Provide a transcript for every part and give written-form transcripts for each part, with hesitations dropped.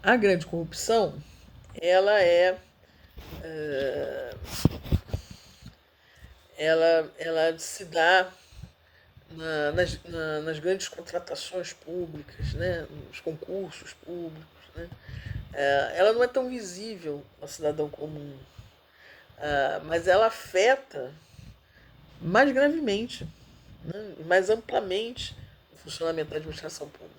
A grande corrupção, ela é, ela se dá nas grandes contratações públicas, né, nos concursos públicos, né. Ela não é tão visível ao cidadão comum, mas ela afeta mais gravemente, né, e mais amplamente o funcionamento da administração pública.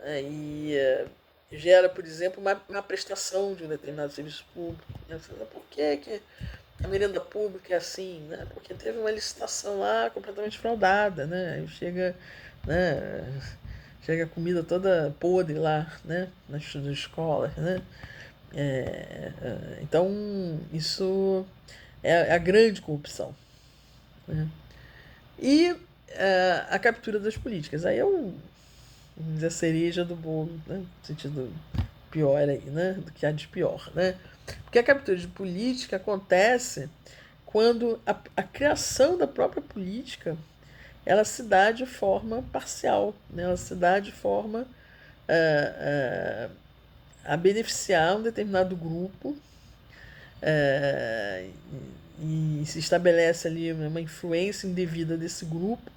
Né, gera, por exemplo, uma prestação de um determinado serviço público. Né? Por que a merenda pública é assim? Né? Porque teve uma licitação lá completamente fraudada. Né? Aí chega, né, chega a comida toda podre lá, né, nas escolas. Né? Então, isso é a grande corrupção. Né? E a captura das políticas. Aí é vamos dizer, a cereja do bolo, né? No sentido pior aí, né? Do que há de pior, né? Porque a captura de política acontece quando a criação da própria política ela se dá de forma parcial, né? Ela se dá de forma uh, uh, a beneficiar um determinado grupo uh, e se estabelece ali uma influência indevida desse grupo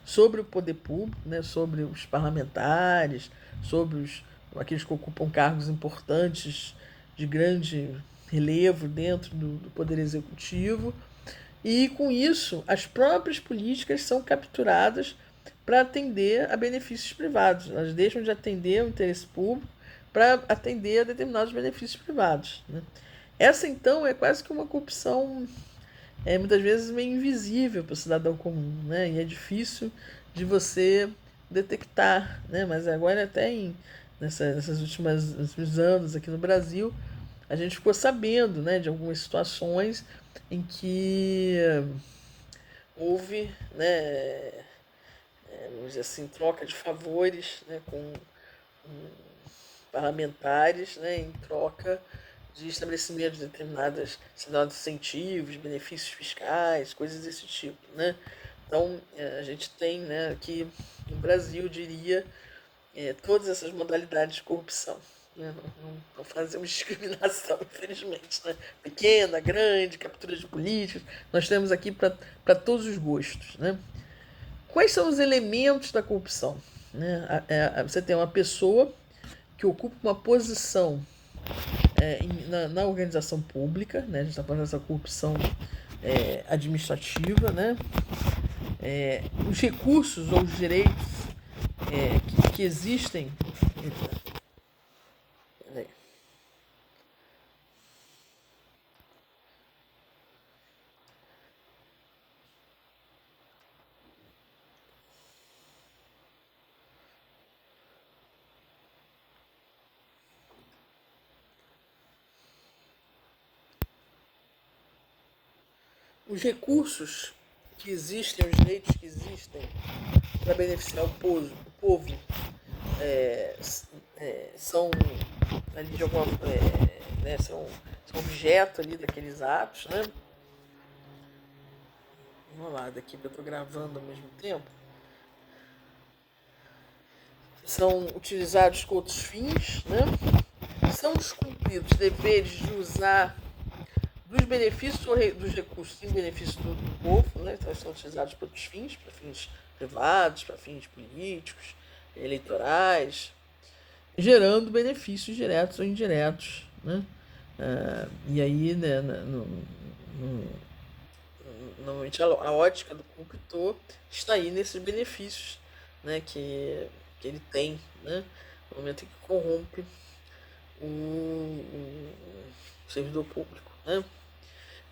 sobre o poder público, né, sobre os parlamentares, sobre aqueles que ocupam cargos importantes de grande relevo dentro do poder executivo. E com isso, as próprias políticas são capturadas para atender a benefícios privados. Elas deixam de atender o interesse público para atender a determinados benefícios privados. Né? Essa, então, é quase que uma corrupção muitas vezes meio invisível para o cidadão comum, né? E é difícil de você detectar, né? Mas agora até nessas últimos anos aqui no Brasil, a gente ficou sabendo, né, de algumas situações em que houve, né, vamos dizer assim, troca de favores, né, com parlamentares, né, em troca de estabelecimento de determinados incentivos, benefícios fiscais, coisas desse tipo. Né? Então, a gente tem, né, aqui no Brasil, eu diria, todas essas modalidades de corrupção. Né? Não fazemos discriminação, infelizmente. Né? Pequena, grande, captura de políticos, nós temos aqui para todos os gostos. Né? Quais são os elementos da corrupção? Né? Você tem uma pessoa que ocupa uma posição na organização pública, né? A gente está falando dessa corrupção administrativa, né? Os recursos ou os direitos que existem. Os recursos que existem, os direitos que existem para beneficiar o povo são ali de alguma né, são objeto ali daqueles atos, né? Vamos lá, daqui que eu estou gravando ao mesmo tempo. São utilizados com outros fins, né? São descumpridos deveres de usar dos benefícios ou dos recursos em benefício do povo, né? Então são utilizados para outros fins, para fins privados, para fins políticos, eleitorais, gerando benefícios diretos ou indiretos, né? E aí, né, normalmente a ótica do corruptor está aí nesses benefícios, né, que ele tem, né, no momento em que corrompe o servidor público. Né?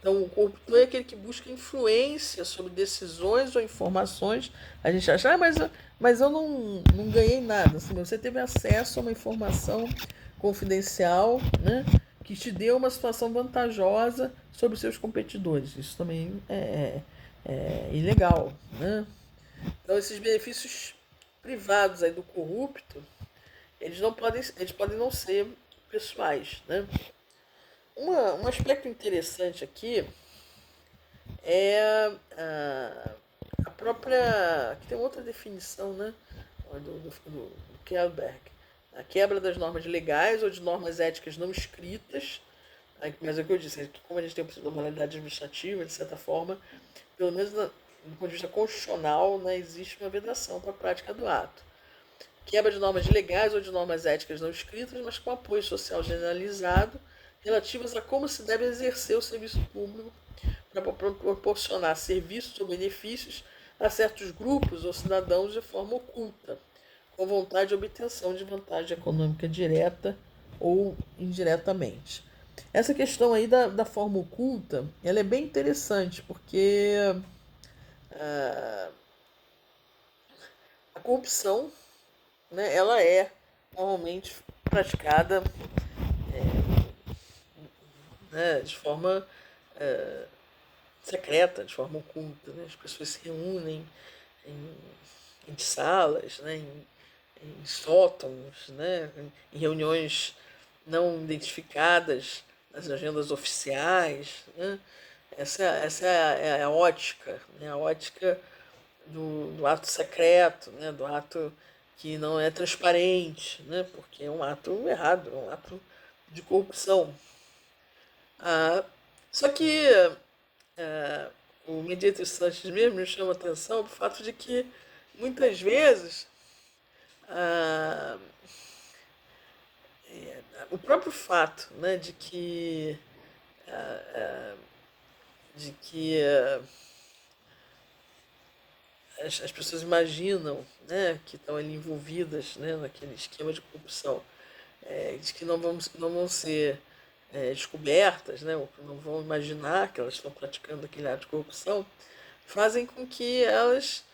Então, o corruptor é aquele que busca influência sobre decisões ou informações. A gente acha, mas eu não ganhei nada. Assim, você teve acesso a uma informação confidencial, né, que te deu uma situação vantajosa sobre os seus competidores. Isso também é ilegal. Né? Então, esses benefícios privados aí do corrupto, eles podem não ser pessoais. Né? Um aspecto interessante aqui é a própria. Aqui tem outra definição, né? Do Kelberg. A quebra das normas legais ou de normas éticas não escritas, mas é o que eu disse, é que como a gente tem o princípio da moralidade administrativa, de certa forma, pelo menos do ponto de vista constitucional, né, existe uma vedação para a prática do ato. Quebra de normas legais ou de normas éticas não escritas, mas com apoio social generalizado, relativas a como se deve exercer o serviço público para proporcionar serviços ou benefícios a certos grupos ou cidadãos de forma oculta, com vontade de obtenção de vantagem econômica direta ou indiretamente. Essa questão aí da forma oculta, ela é bem interessante, porque a corrupção, né, ela é normalmente praticada, né, de forma secreta, de forma oculta. Né? As pessoas se reúnem em salas, né, em sótãos, né, em reuniões não identificadas nas agendas oficiais. Né? Essa é a ótica, né? A ótica do ato secreto, né? Do ato que não é transparente, né? Porque é um ato errado, é um ato de corrupção. Só que o Mediator Sanches mesmo me chama a atenção o fato de que muitas vezes ah, o próprio fato, né, de que as pessoas imaginam, né, que estão ali envolvidas, né, naquele esquema de corrupção, de que não vão ser descobertas, né, ou que não vão imaginar que elas estão praticando aquele ato de corrupção, fazem com que elas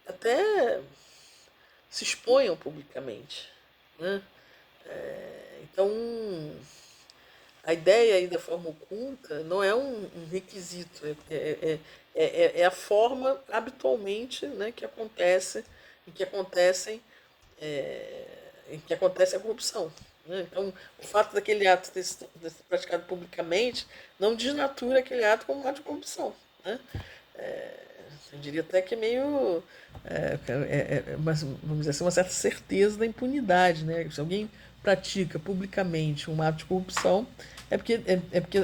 até se exponham publicamente. Né? Então, a ideia aí da forma oculta não é um requisito, é a forma habitualmente, né, que acontece, em que acontecem, em que acontece a corrupção. Né? Então, o fato daquele ato ter sido praticado publicamente não desnatura aquele ato como um ato de corrupção. Né? Eu diria até que é meio. Vamos dizer assim, uma certa certeza da impunidade. Né? Se alguém pratica publicamente um ato de corrupção, é porque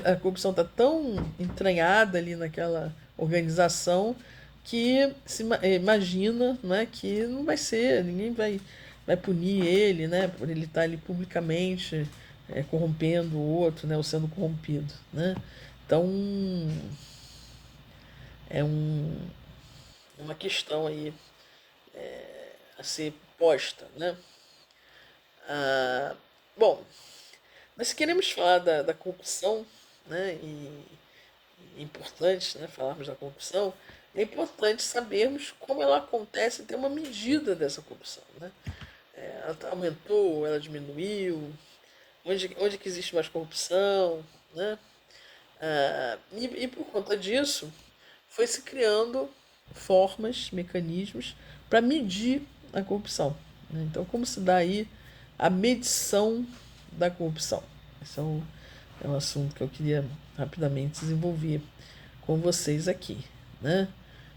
a corrupção está tão entranhada ali naquela organização que se imagina, né, que não vai ser, ninguém vai punir ele, né, por ele estar ali publicamente corrompendo o outro, né, ou sendo corrompido. Né? Então, é uma questão aí a ser posta. Né? Bom, mas se queremos falar da corrupção, né, e é importante, né, falarmos da corrupção, é importante sabermos como ela acontece e ter uma medida dessa corrupção. Né? Ela aumentou, ela diminuiu, onde que existe mais corrupção. Né? E por conta disso, foi se criando formas, mecanismos para medir a corrupção. Né? Então, como se dá aí a medição da corrupção? Esse é um assunto que eu queria rapidamente desenvolver com vocês aqui. Né?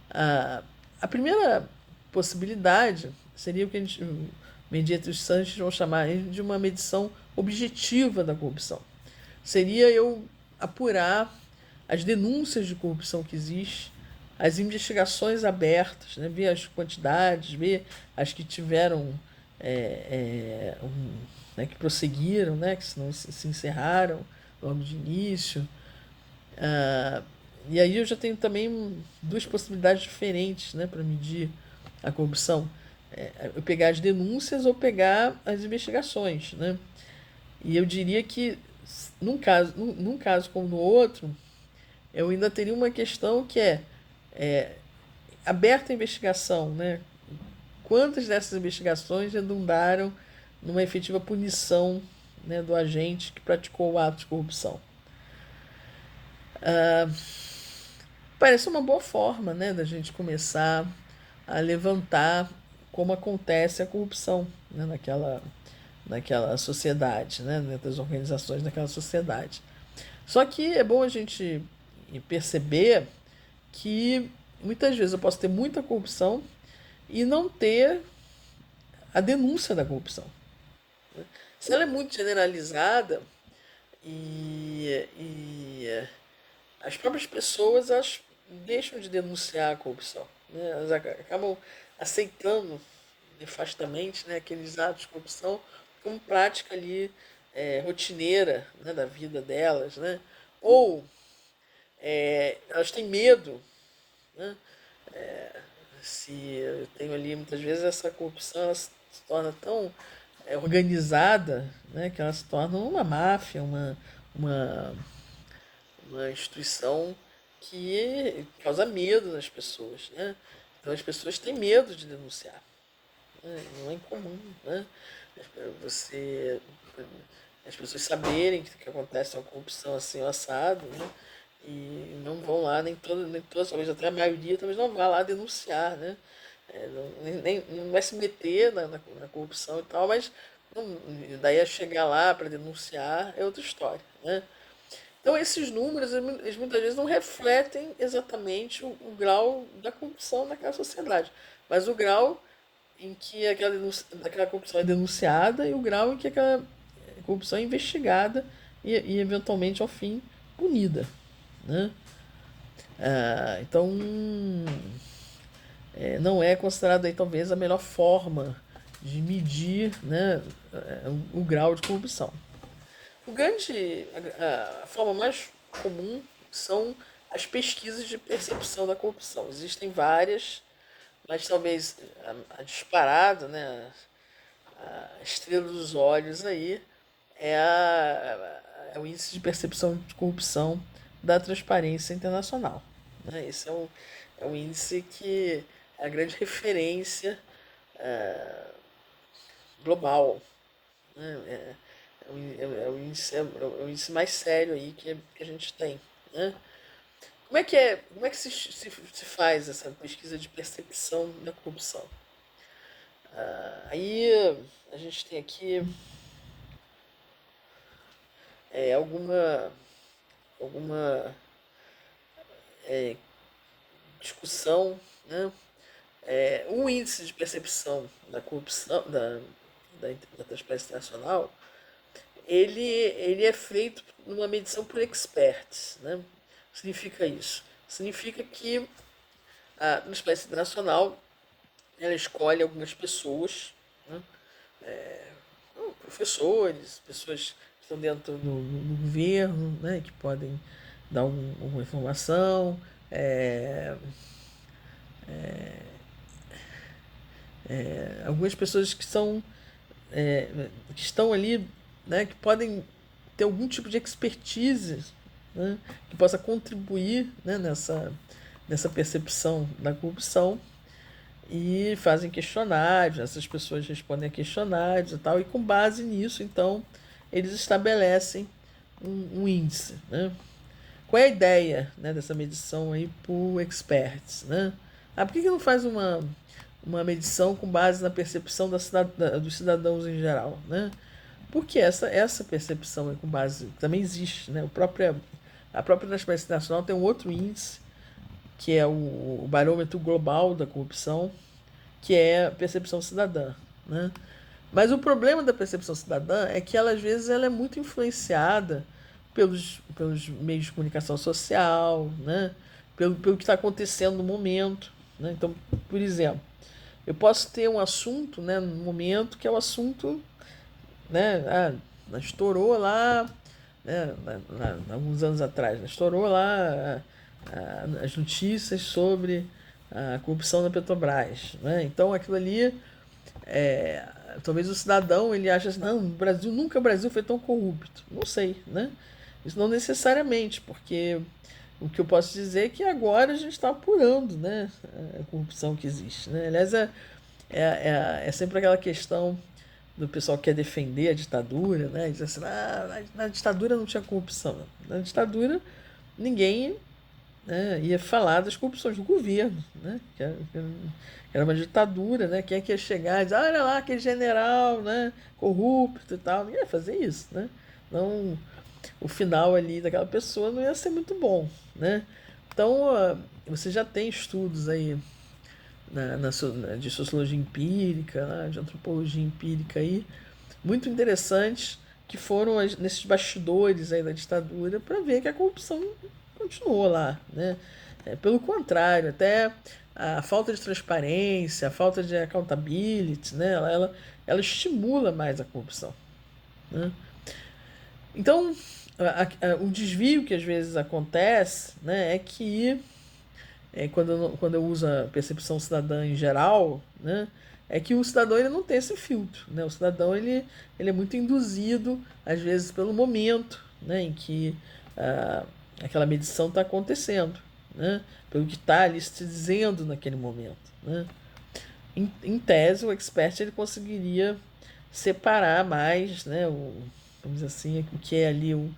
A primeira possibilidade seria o que o Mediator Sanches vão chamar de uma medição objetiva da corrupção. Seria eu apurar as denúncias de corrupção que existem, as investigações abertas, né? Ver as quantidades, ver as que tiveram, né, que prosseguiram, né, que não se encerraram logo de início. E aí eu já tenho também duas possibilidades diferentes, né, para medir a corrupção. Eu pegar as denúncias ou pegar as investigações. Né? E eu diria que, num caso como no outro, eu ainda teria uma questão que é aberta a investigação. Né? Quantas dessas investigações redundaram numa efetiva punição, né, do agente que praticou o ato de corrupção? Parece uma boa forma, né, da gente começar a levantar como acontece a corrupção, né, naquela sociedade, né, dentro das organizações daquela sociedade. Só que é bom a gente perceber que muitas vezes eu posso ter muita corrupção e não ter a denúncia da corrupção. Né? Se ela é muito generalizada e as próprias pessoas elas deixam de denunciar a corrupção. Né? Elas acabam aceitando nefastamente, né, aqueles atos de corrupção como prática ali rotineira, né, da vida delas. Né? Ou elas têm medo, né? Se eu tenho ali muitas vezes essa corrupção ela se torna tão organizada, né, que ela se torna uma máfia, uma, uma instituição que causa medo nas pessoas. Né? Então as pessoas têm medo de denunciar. Né? Não é incomum, né? Você, as pessoas saberem que acontece uma corrupção assim, o assado, né? E não vão lá, nem todas, talvez até a maioria, talvez não vá lá denunciar, né? Não vai se meter na corrupção e tal, mas não, daí a chegar lá para denunciar é outra história, né? Então esses números, eles muitas vezes não refletem exatamente o grau da corrupção naquela sociedade, mas o grau em que aquela corrupção é denunciada e o grau em que aquela corrupção é investigada e eventualmente, ao fim, punida. Né? Então, não é considerada aí, talvez a melhor forma de medir, né, o grau de corrupção. A forma mais comum são as pesquisas de percepção da corrupção. Existem várias, mas talvez a disparada, né, a estrela dos olhos aí é o índice de percepção de corrupção da Transparência Internacional. Né? Esse é um índice que é a grande referência global. Né? É o índice mais sério aí que a gente tem. Né? Como é que se faz essa pesquisa de percepção da corrupção? Aí a gente tem aqui alguma discussão, né? O índice de percepção da corrupção da Transparência Nacional, ele é feito numa medição por experts, né? O que significa isso? Significa que a Transparência Nacional ela escolhe algumas pessoas, né? Professores, pessoas que estão dentro do governo, né? Que podem dar alguma informação, algumas pessoas que estão ali, né, que podem ter algum tipo de expertise, né, que possa contribuir, né, nessa percepção da corrupção e fazem questionários, essas pessoas respondem a questionários e tal, e com base nisso, então, eles estabelecem um índice. Né? Qual é a ideia, né, dessa medição aí por experts? Né? Por que não faz uma medição com base na percepção dos cidadãos em geral? Né? Porque essa percepção com base também existe. Né? A própria Transparência Nacional tem um outro índice, que é o barômetro global da corrupção, que é a percepção cidadã. Né? Mas o problema da percepção cidadã é que ela, às vezes, ela é muito influenciada pelos meios de comunicação social, né? Pelo que está acontecendo no momento. Né? Então, por exemplo, eu posso ter um assunto, né, no momento que é o assunto, né, estourou lá, né, alguns anos atrás, né, estourou lá as notícias sobre a corrupção na Petrobras. Né? Então, aquilo ali, talvez o cidadão ele ache assim, não, o Brasil foi tão corrupto. Não sei, né? Isso não necessariamente, porque o que eu posso dizer é que agora a gente está apurando, né, a corrupção que existe. Né? Aliás, é sempre aquela questão do pessoal que quer defender a ditadura, né? Diz assim, na ditadura não tinha corrupção. Na ditadura ninguém, né, ia falar das corrupções do governo, né? Que era uma ditadura, né? Quem é que ia chegar e dizer, olha lá aquele general, né, corrupto e tal, ninguém ia fazer isso, né? Não, o final ali daquela pessoa não ia ser muito bom, né? Então, você já tem estudos aí de sociologia empírica, né, de antropologia empírica aí, muito interessantes que foram nesses bastidores aí da ditadura para ver que a corrupção continuou lá, né? Pelo contrário, até a falta de transparência, a falta de accountability, né? Ela estimula mais a corrupção, né? Então, o desvio que às vezes acontece, né, é que quando eu uso a percepção cidadã em geral, né, é que o cidadão ele não tem esse filtro, né? O cidadão ele é muito induzido às vezes pelo momento, né, em que ah, aquela medição está acontecendo, né, pelo que está ali se dizendo naquele momento, né? Em tese, o expert ele conseguiria separar mais, né, vamos dizer assim, o que é ali um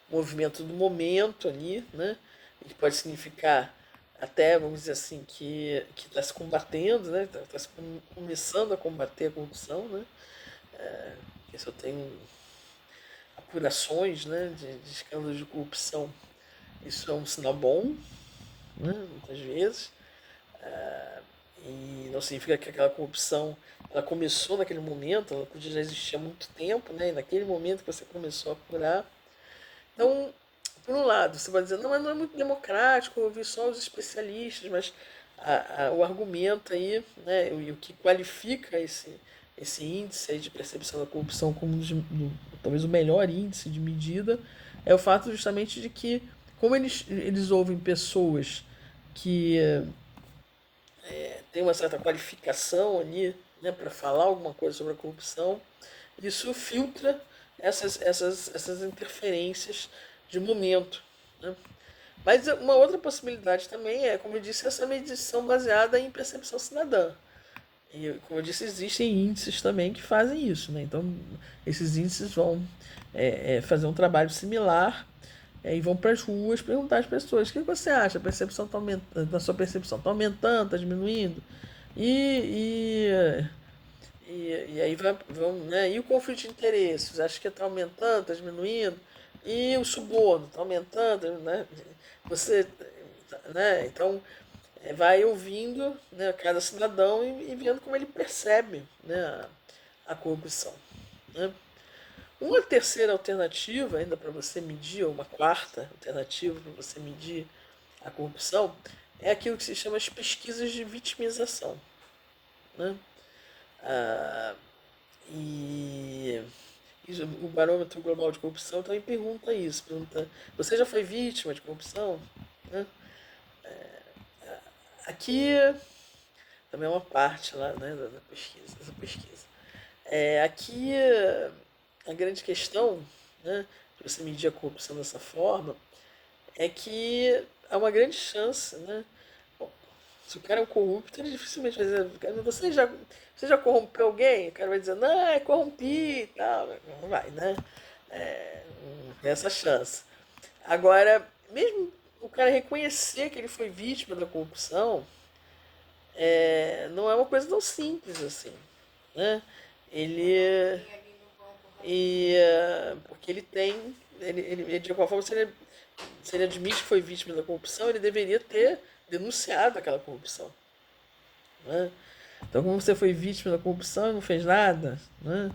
movimento do momento ali, né? Que pode significar até, vamos dizer assim, que está se combatendo, né? Está se começando a combater a corrupção, né? Que se eu tenho apurações, né, de escândalos de corrupção, isso é um sinal bom, né? Muitas vezes. E não significa que aquela corrupção ela começou naquele momento, ela podia já existir há muito tempo, né? E naquele momento que você começou a apurar. Então, por um lado, você vai dizer, não, mas não é muito democrático, ouvir só os especialistas, mas o argumento aí, né, e o que qualifica esse índice aí de percepção da corrupção como talvez o melhor índice de medida, é o fato justamente de que, como eles ouvem pessoas que têm uma certa qualificação ali, né, para falar alguma coisa sobre a corrupção, isso filtra essas interferências de momento, né? Mas uma outra possibilidade também é, como eu disse, essa medição baseada em percepção cidadã. E, como eu disse, existem índices também que fazem isso, né? Então, esses índices vão fazer um trabalho similar e vão para as ruas perguntar às pessoas: o que você acha? A percepção tá aumentando, na sua percepção está aumentando, está diminuindo? E, e aí vão, né? E o conflito de interesses? Acho que está aumentando, está diminuindo? E o suborno está aumentando, né? Você, né? Então, vai ouvindo, né, cada cidadão e vendo como ele percebe, né, a corrupção, né? Uma terceira alternativa, ainda para você medir, ou uma quarta alternativa para você medir a corrupção, é aquilo que se chama as pesquisas de vitimização, né? Ah, e o Barômetro Global de Corrupção também pergunta isso. Pergunta, você já foi vítima de corrupção? Né? Aqui também é uma parte lá, né, da pesquisa, dessa pesquisa. Aqui a grande questão, né, de você medir a corrupção dessa forma, é que há uma grande chance, né? Bom, se o cara é um corrupto, ele dificilmente vai dizer, você já corrompeu alguém? O cara vai dizer, não, corrompi e tal. Não vai, né? Não tem essa chance. Agora, mesmo o cara reconhecer que ele foi vítima da corrupção, não é uma coisa tão simples assim, né? Ele porque ele tem ele de alguma forma se ele admite que foi vítima da corrupção, ele deveria ter denunciado aquela corrupção, né? Então, como você foi vítima da corrupção e não fez nada, né?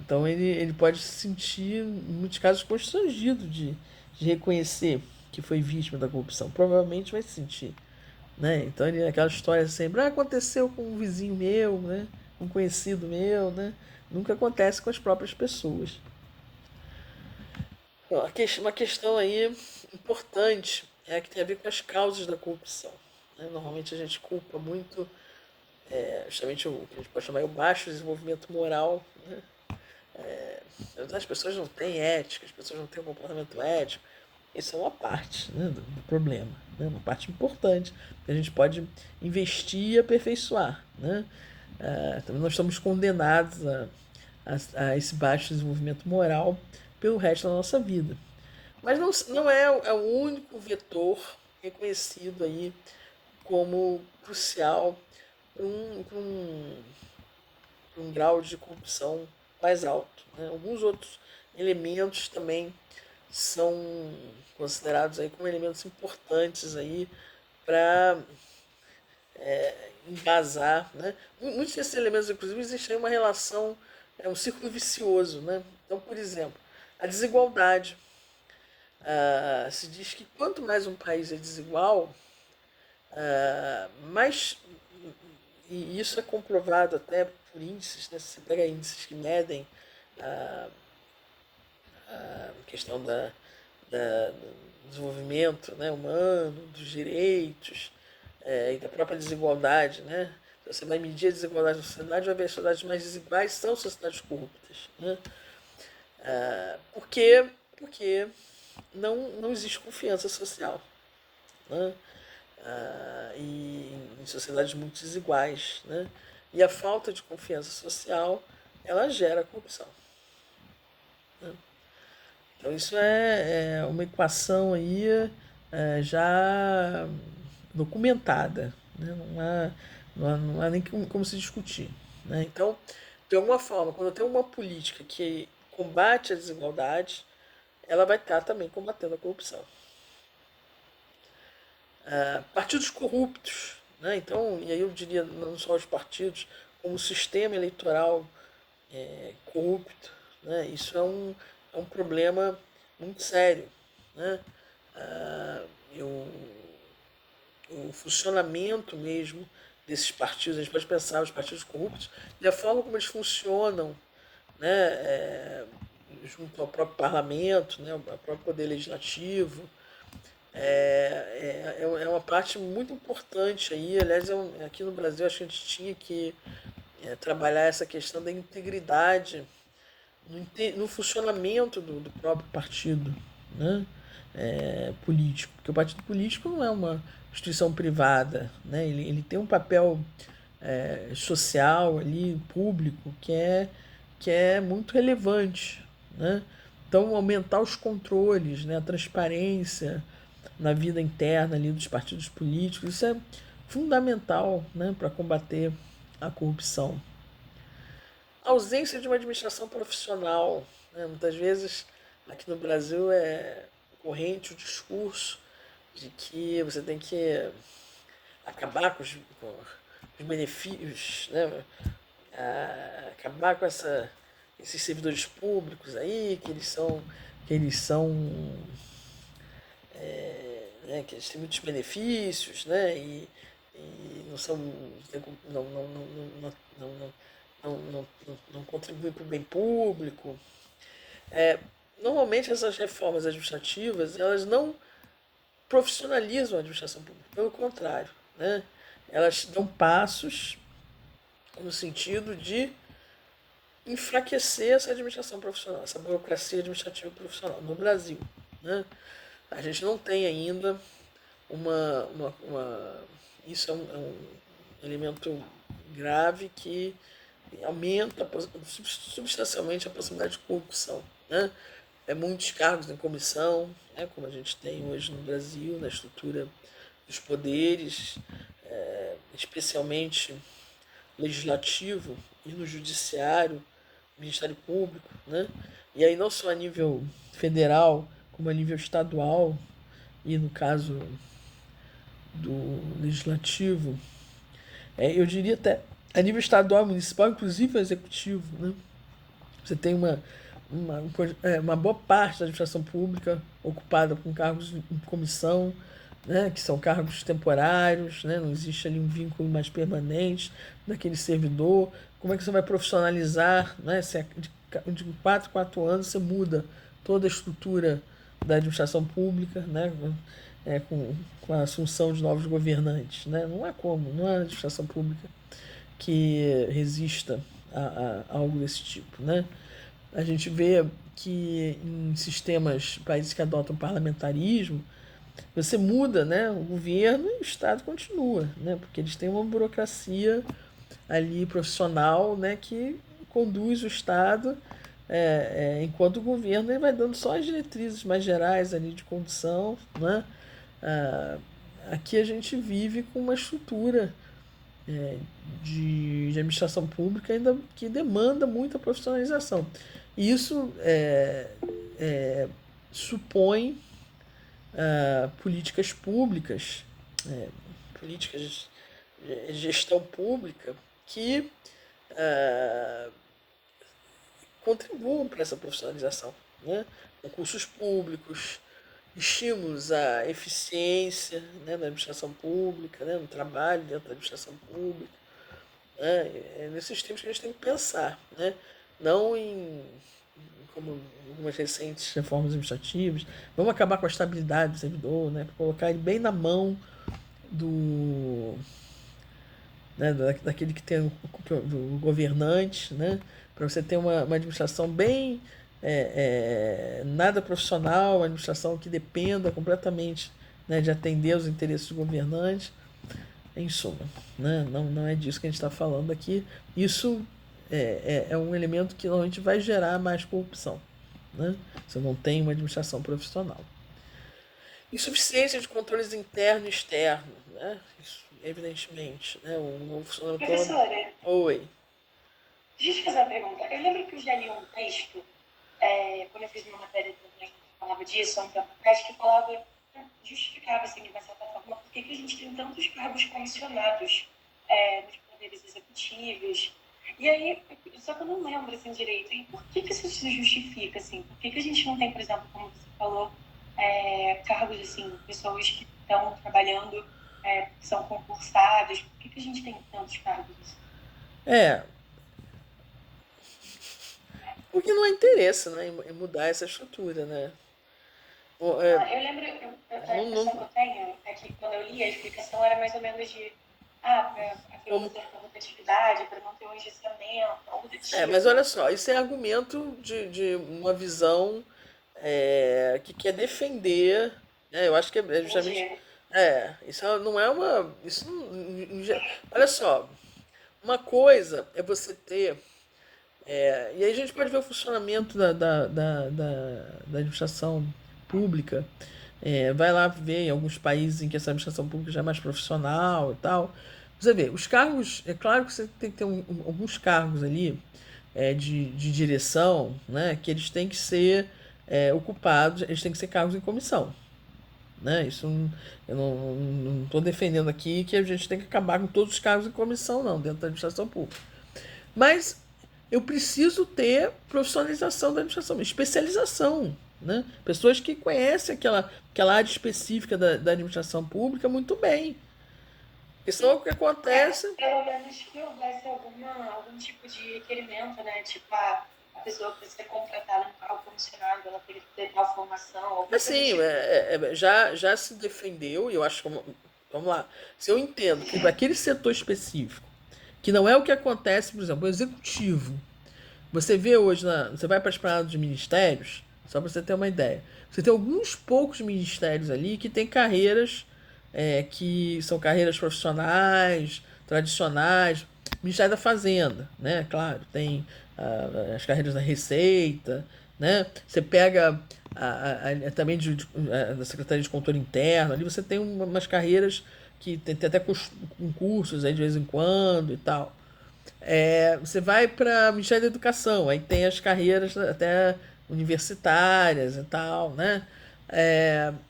Então ele pode se sentir, em muitos casos, constrangido de reconhecer que foi vítima da corrupção. Provavelmente vai se sentir, né? Então ele aquela história sempre, aconteceu com um vizinho meu, né? Um conhecido meu, né? Nunca acontece com as próprias pessoas. Bom, uma questão aí importante é a que tem a ver com as causas da corrupção, né? Normalmente a gente culpa muito justamente o que a gente pode chamar de o baixo desenvolvimento moral, né? As pessoas não têm ética, as pessoas não têm um comportamento ético. Isso é uma parte, né, do problema, né? Uma parte importante que a gente pode investir e aperfeiçoar, né? Também nós estamos condenados a esse baixo desenvolvimento moral pelo resto da nossa vida. Mas não é o único vetor reconhecido aí como crucial para um grau de corrupção mais alto, né? Alguns outros elementos também são considerados aí como elementos importantes aí para embasar, né? Muitos desses elementos, inclusive, existe aí uma relação, um círculo vicioso, né? Então, por exemplo, a desigualdade. Se diz que quanto mais um país é desigual, mais, e isso é comprovado até por índices, né? Se você pega índices que medem a questão do desenvolvimento, né, humano, dos direitos, e da própria desigualdade, né? Se você vai medir a desigualdade na sociedade, vai ver as sociedades mais desiguais são sociedades corruptas, né? Por quê? Porque não existe confiança social, né? E em sociedades muito desiguais, né? E a falta de confiança social, ela gera corrupção, né? Então isso é uma equação aí já documentada, né? Não há nem como se discutir, né? Então, de alguma forma, quando eu tenho uma política que combate a desigualdade, ela vai estar também combatendo a corrupção. Partidos corruptos, né? Então, e aí eu diria não só os partidos, como o sistema eleitoral corrupto, né? Isso é um problema muito sério, né? Eu, o funcionamento mesmo desses partidos, a gente pode pensar os partidos corruptos e a forma como eles funcionam, né? Junto ao próprio parlamento, né? Ao próprio poder legislativo, é uma parte muito importante aí. Aliás, aqui no Brasil acho que a gente tinha que trabalhar essa questão da integridade no funcionamento do próprio partido, né? Político. Porque o partido político não é uma instituição privada, né? Ele tem um papel social ali, público, que é muito relevante, né? Então, aumentar os controles, né? A transparência na vida interna ali dos partidos políticos, isso é fundamental, né? Para combater a corrupção. A ausência de uma administração profissional, né? Muitas vezes aqui no Brasil é corrente o discurso de que você tem que acabar com os benefícios, né? Acabar com esses servidores públicos aí, que eles são né, que eles têm muitos benefícios, né? E não são não contribuem para o bem público. Normalmente essas reformas administrativas elas não profissionalizam a administração pública, pelo contrário, né? Elas dão passos no sentido de enfraquecer essa administração profissional, essa burocracia administrativa profissional no Brasil, né? A gente não tem ainda isso é um elemento grave que aumenta substancialmente a possibilidade de corrupção, né? Muitos cargos em comissão, né, como a gente tem hoje no Brasil, na estrutura dos poderes, especialmente legislativo e no judiciário, Ministério Público, né? E aí não só a nível federal, como a nível estadual e no caso do legislativo, eu diria até a nível estadual, municipal, inclusive o executivo, né? Você tem uma boa parte da administração pública ocupada com cargos em comissão, né, que são cargos temporários, né, não existe ali um vínculo mais permanente daquele servidor. Como é que você vai profissionalizar? Né, se de 4 em 4 anos você muda toda a estrutura da administração pública, né, com a assunção de novos governantes? Né? Não há como, não há administração pública que resista a algo desse tipo, né? A gente vê que em países que adotam parlamentarismo, você muda, né, o governo e o Estado continua, né, porque eles têm uma burocracia ali profissional, né, que conduz o Estado, enquanto o governo ele vai dando só as diretrizes mais gerais ali de condução, né? Aqui a gente vive com uma estrutura de administração pública ainda que demanda muita profissionalização. E isso supõe políticas públicas, políticas gestão pública que contribuam para essa profissionalização, né? Concursos públicos, estímulos à eficiência, né, na administração pública, né, no trabalho dentro da administração pública. Né? É nesses tempos que a gente tem que pensar, né? Não em como algumas recentes reformas administrativas, vamos acabar com a estabilidade do servidor, né? Colocar ele bem na mão do, né, daquele que tem do governante, né? Para você ter uma administração bem nada profissional, uma administração que dependa completamente, né, de atender os interesses do governante, em suma, né? Não é disso que a gente está falando aqui. Isso é um elemento que normalmente vai gerar mais corrupção, né? Você não tem uma administração profissional. Insuficiência de controles interno e externo, né? Isso, evidentemente, né? O funcionamento. Professora, Oi. deixa eu te fazer uma pergunta. Eu lembro que eu já li um texto, quando eu fiz uma matéria também que falava disso, há um tempo atrás, que falava, justificava, assim, de uma certa forma, por que a gente tem tantos cargos comissionados nos poderes executivos. E aí, só que eu não lembro, assim, direito. E por que isso se justifica, assim? Por que a gente não tem, por exemplo, como você falou, cargos, assim, pessoas que estão trabalhando, que são concursadas? Por que a gente tem tantos cargos assim? É, porque não há interesse, né, em mudar essa estrutura, né? Eu lembro, a Não, impressão que eu tenho é que quando eu li a explicação era mais ou menos de, para como, ter rotatividade, para manter o engessamento, algo do mas tipo. olha só, isso é argumento de uma visão que quer defender, né? Eu acho que é justamente. Entendi. Isso não é uma. Isso olha só, uma coisa é você ter. E aí a gente pode ver o funcionamento da administração pública. Vai lá ver em alguns países em que essa administração pública já é mais profissional e tal. Você vê, os cargos, é claro que você tem que ter alguns cargos ali de direção, né, que eles têm que ser ocupados, eles têm que ser cargos em comissão. Né? Isso eu não estou defendendo aqui que a gente tem que acabar com todos os cargos em comissão, não, dentro da administração pública. Mas eu preciso ter profissionalização da administração, especialização. Né? Pessoas que conhecem aquela área específica da administração pública muito bem. Porque senão o que acontece. Pelo menos que houvesse algum tipo de requerimento, né? Tipo, a pessoa para ser contratada no cargo comissionado, ela teria que ter tal formação, alguma coisa do Assim, tipo. já se defendeu, e eu acho que. Vamos lá. Se eu entendo que para aquele setor específico, que não é o que acontece, por exemplo, o executivo. Você vê hoje, você vai para as paradas de ministérios, só para você ter uma ideia. Você tem alguns poucos ministérios ali que têm carreiras que são carreiras profissionais, tradicionais. Ministério da Fazenda, né? Claro, tem as carreiras da Receita, né? Você pega também da Secretaria de Controle Interno, ali você tem umas carreiras que tem até concursos aí de vez em quando e tal. Você vai para o Ministério da Educação, aí tem as carreiras até universitárias e tal, né?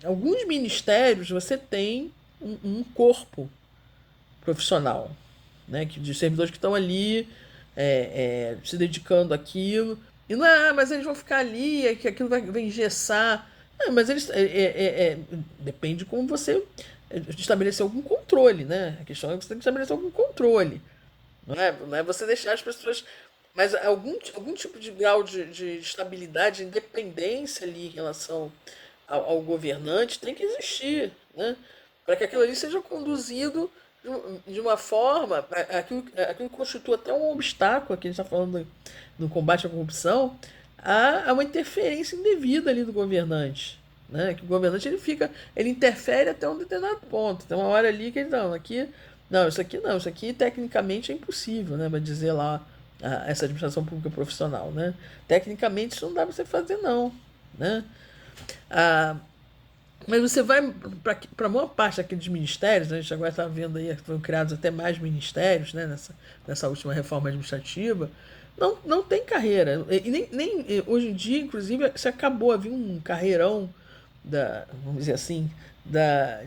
Alguns ministérios você tem um corpo profissional, né? De servidores que estão ali se dedicando àquilo. E não é, mas eles vão ficar ali, que aquilo vai engessar. Mas eles. Depende de como você estabelecer algum controle, né? A questão é que você tem que estabelecer algum controle. Não é você deixar as pessoas. Mas algum tipo de grau de estabilidade, de independência ali em relação ao governante tem que existir, né? Para que aquilo ali seja conduzido de uma forma. Aquilo constitui até um obstáculo, aqui a gente está falando no combate à corrupção, a uma interferência indevida ali do governante. Né? Que o governante ele interfere até um determinado ponto. Tem uma hora ali que ele não, aqui não, isso aqui tecnicamente é impossível, né? Vai dizer lá essa administração pública profissional, né? Tecnicamente isso não dá para você fazer não, né? Ah, mas você vai para a maior parte daqueles ministérios, né? A gente agora está vendo aí que foram criados até mais ministérios, né? Nessa última reforma administrativa, não tem carreira. E nem hoje em dia, inclusive, se acabou, havia um carreirão vamos dizer assim,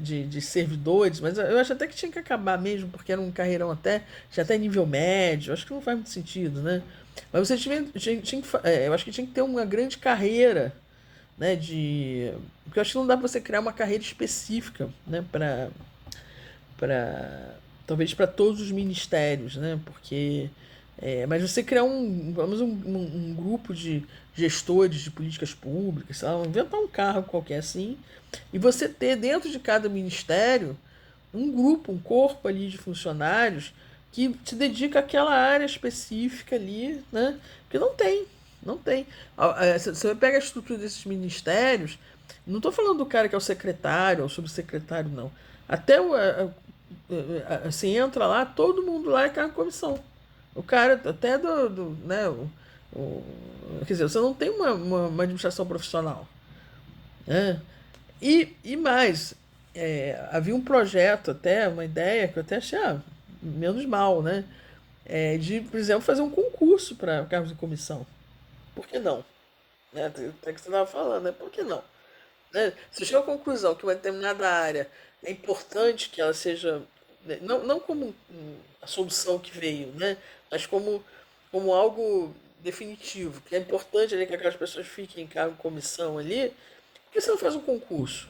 de servidores, mas eu acho até que tinha que acabar mesmo, porque era um carreirão até, já até nível médio, acho que não faz muito sentido, né? Mas você eu acho que tinha que ter uma grande carreira, né, porque eu acho que não dá pra você criar uma carreira específica, né, para talvez para todos os ministérios, né? Porque mas você criar pelo menos um grupo de gestores de políticas públicas, sei lá, inventar um cargo qualquer assim, e você ter dentro de cada ministério um grupo, um corpo ali de funcionários que se dedica àquela área específica ali, né? Porque não tem. Você pega a estrutura desses ministérios, não estou falando do cara que é o secretário ou subsecretário, não. Até você entra lá, todo mundo lá é cargo de comissão. O cara, até né, quer dizer, você não tem uma administração profissional, né? E mais, havia um projeto, até uma ideia que eu até achei menos mal, né? De, por exemplo, fazer um concurso para cargos de comissão. Por que não? Né? Até que você estava falando, né? Por que não? Né? Se chega à conclusão que uma determinada área é importante que ela seja, né, não como a solução que veio, né? Mas como algo definitivo, que é importante ali que aquelas pessoas fiquem em cargo de comissão ali, por que você não faz um concurso?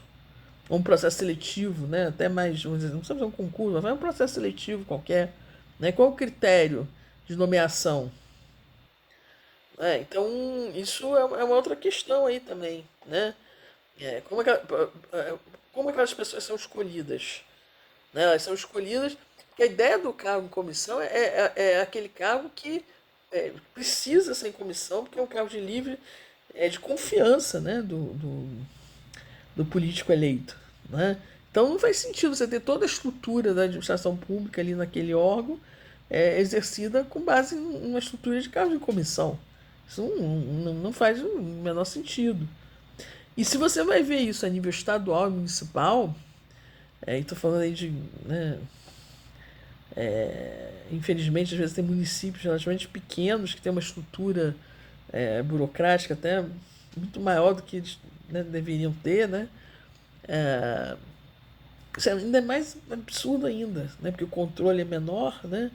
Ou um processo seletivo, né? Até mais, vamos dizer, não precisa fazer um concurso, mas faz um processo seletivo qualquer. Né? Qual o critério de nomeação? Então, isso é uma outra questão aí também, né? Como, como aquelas pessoas são escolhidas? Né? Elas são escolhidas porque a ideia do cargo em comissão é aquele cargo que precisa ser em comissão, porque é um cargo de livre, de confiança, né? Do político eleito. Né? Então não faz sentido você ter toda a estrutura da administração pública ali naquele órgão exercida com base em uma estrutura de cargo de comissão. Isso não faz o menor sentido. E se você vai ver isso a nível estadual e municipal, e estou falando aí de. Né, infelizmente, às vezes tem municípios relativamente pequenos que têm uma estrutura burocrática até muito maior do que eles, né, deveriam ter, né? Isso ainda é mais absurdo ainda, né? Porque o controle é menor, né?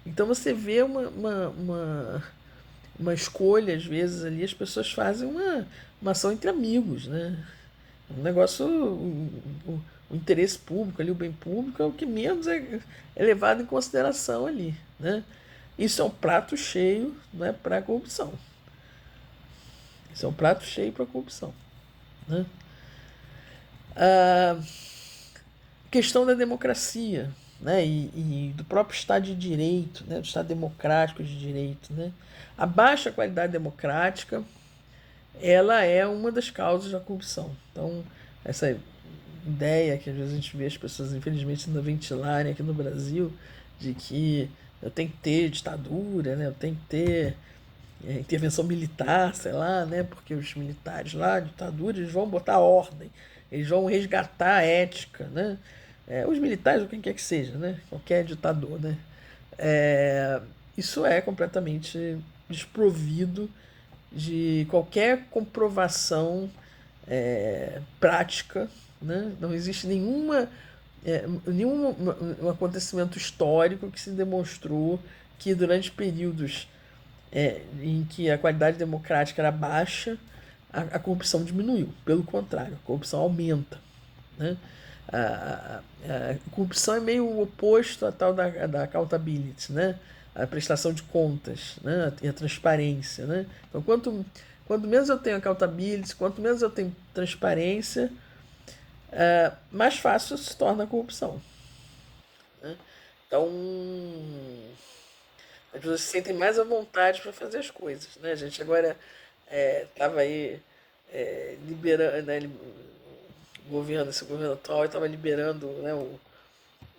Então você vê uma escolha, às vezes, ali, as pessoas fazem uma ação entre amigos, né? Um negócio, o interesse público ali, o bem público, é o que menos é levado em consideração ali, né? Isso é um prato cheio, não é, para a corrupção. Isso é um prato cheio para a corrupção, né? A questão da democracia, né? E do próprio Estado de Direito, né? Do Estado democrático de direito, né? A baixa qualidade democrática, ela é uma das causas da corrupção. Então, essa ideia que às vezes a gente vê as pessoas, infelizmente, ainda ventilarem aqui no Brasil, de que eu tenho que ter ditadura, né? Eu tenho que ter intervenção militar, sei lá, né? Porque os militares lá, ditadura, eles vão botar ordem, eles vão resgatar a ética, né? Os militares, ou quem quer que seja, né? Qualquer ditador, né? Isso é completamente desprovido de qualquer comprovação prática, né? Não existe nenhum um acontecimento histórico que se demonstrou que durante períodos em que a qualidade democrática era baixa, a corrupção diminuiu. Pelo contrário, a corrupção aumenta. Né? A corrupção é meio o oposto à tal da accountability, né? A prestação de contas, né? E a transparência. Né? Então, quanto menos eu tenho accountability, quanto menos eu tenho transparência, mais fácil se torna a corrupção. Né? Então, as pessoas se sentem mais à vontade para fazer as coisas. Né? A gente agora estava aí liberando, né, esse governo atual estava liberando, né,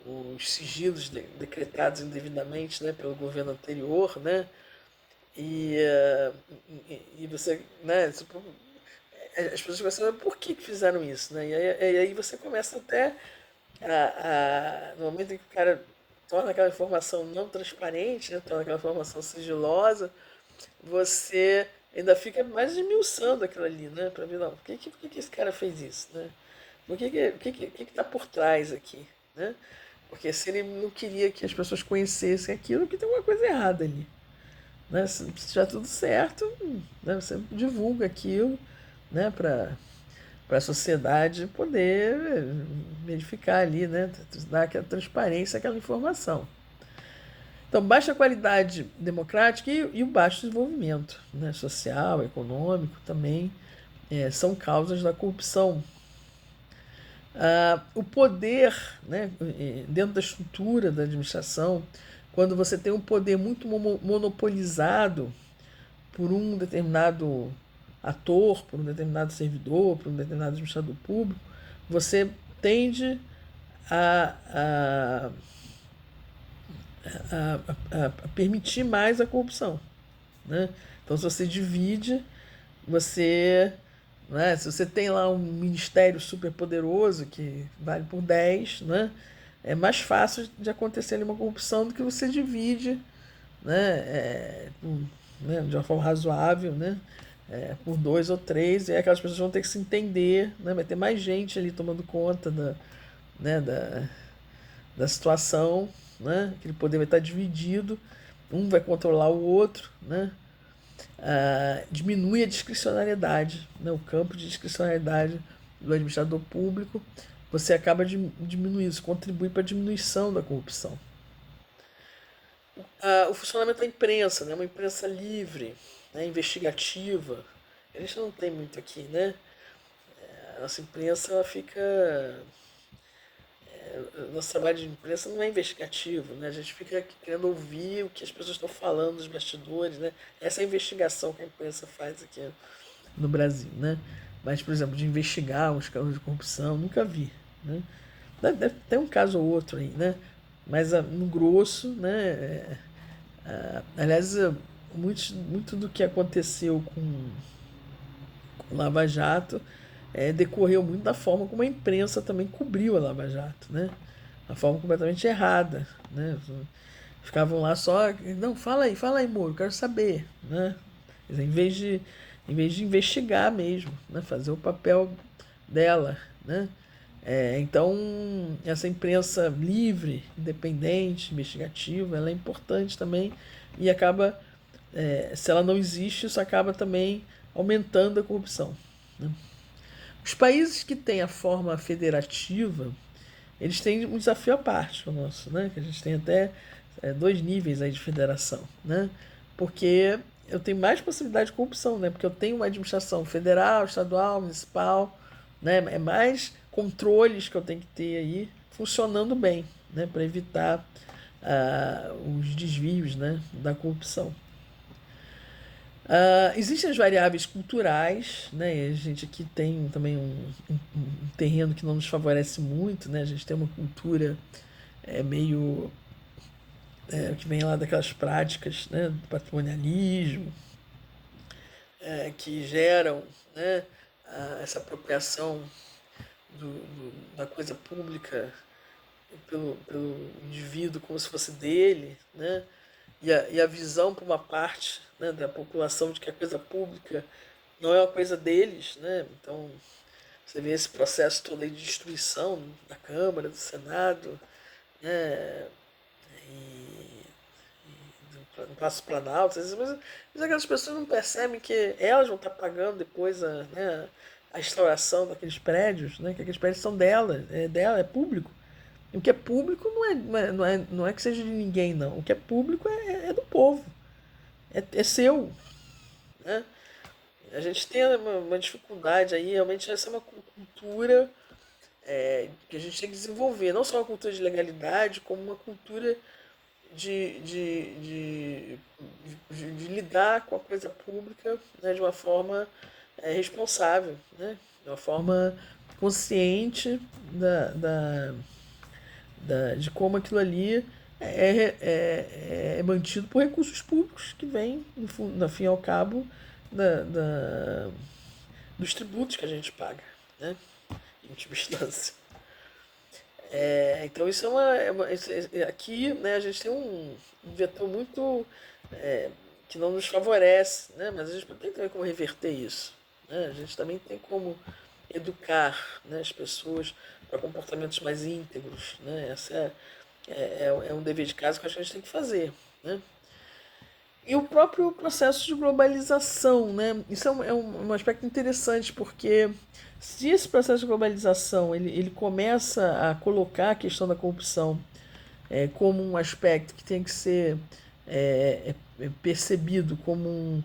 os sigilos decretados indevidamente, né, pelo governo anterior, né, e, e você, né, as pessoas começam a saber por que fizeram isso, né, e aí você começa até no momento em que o cara torna aquela informação não transparente, né, torna aquela informação sigilosa, você ainda fica mais esmiuçando aquilo ali, né? Para ver, não, por que esse cara fez isso, né? O que está por trás aqui, né? Porque se ele não queria que as pessoas conhecessem aquilo, que tem alguma coisa errada ali, né? Se estiver tudo certo, né? Você divulga aquilo, né? Para a sociedade poder verificar ali, né? Dar aquela transparência, aquela informação. Então, baixa qualidade democrática e o baixo desenvolvimento, né? Social, econômico também são causas da corrupção. O poder, né, dentro da estrutura da administração, quando você tem um poder muito monopolizado por um determinado ator, por um determinado servidor, por um determinado administrador público, você tende a, a, a permitir mais a corrupção, né? Então, se você divide, você, né, se você tem lá um ministério super poderoso que vale por 10, né, é mais fácil de acontecer ali uma corrupção do que você divide, né, né, de uma forma razoável, né, por 2 ou 3, e aí aquelas pessoas vão ter que se entender, né, vai ter mais gente ali tomando conta né, da situação, né, aquele poder vai estar dividido, um vai controlar o outro, né, diminui a discricionariedade, né, o campo de discricionariedade do administrador público, você acaba diminuindo, isso contribui para a diminuição da corrupção. O funcionamento da imprensa, né, uma imprensa livre, né, investigativa, a gente não tem muito aqui, né? A nossa imprensa ela fica. Nosso trabalho de imprensa não é investigativo, né? A gente fica querendo ouvir o que as pessoas estão falando nos bastidores, né? Essa é a investigação que a imprensa faz aqui no Brasil, né? Mas, por exemplo, de investigar os casos de corrupção, nunca vi, né? Deve ter um caso ou outro aí, né? Mas no grosso, né? Aliás, muito do que aconteceu com Lava Jato decorreu muito da forma como a imprensa também cobriu a Lava Jato, né? Uma forma completamente errada, né? Ficavam lá só, não, fala aí, Moro, quero saber, né? Quer dizer, em vez de investigar mesmo, né? Fazer o papel dela, né? Então, essa imprensa livre, independente, investigativa, ela é importante também e acaba, se ela não existe, isso acaba também aumentando a corrupção, né? Os países que têm a forma federativa, eles têm um desafio à parte, o nosso, né? Que a gente tem até 2 níveis aí de federação, né? Porque eu tenho mais possibilidade de corrupção, né? Porque eu tenho uma administração federal, estadual, municipal, né? É mais controles que eu tenho que ter aí funcionando bem, né? Para evitar os desvios, né? Da corrupção. Existem as variáveis culturais, né? E a gente aqui tem também um terreno que não nos favorece muito, né? A gente tem uma cultura meio que vem lá daquelas práticas, né? Do patrimonialismo, que geram, né? Essa apropriação da coisa pública pelo indivíduo como se fosse dele, né? E a visão para uma parte, né, da população de que a coisa pública não é uma coisa deles, né? Então você vê esse processo todo aí de destruição da Câmara, do Senado, né? E no Palácio Planalto, mas aquelas pessoas não percebem que elas vão estar pagando depois né, a instauração daqueles prédios, né? Que aqueles prédios são dela, é público. E o que é público não é que seja de ninguém, não. O que é público é do povo. É seu, né? A gente tem uma dificuldade aí, realmente essa é uma cultura que a gente tem que desenvolver. Não só uma cultura de legalidade, como uma cultura de, de, de, de lidar com a coisa pública, né, de uma forma responsável, né? De uma forma consciente de como aquilo ali é mantido por recursos públicos que vêm, no fim e ao cabo, dos tributos que a gente paga, né? Em última instância. Então isso aqui, né, a gente tem um vetor muito que não nos favorece, né? Mas a gente tem também como reverter isso, né? A gente também tem como educar, né, as pessoas para comportamentos mais íntegros, né? Essa é um dever de casa que a gente tem que fazer, né? E o próprio processo de globalização, né? Isso é um aspecto interessante, porque se esse processo de globalização ele começa a colocar a questão da corrupção como um aspecto que tem que ser percebido como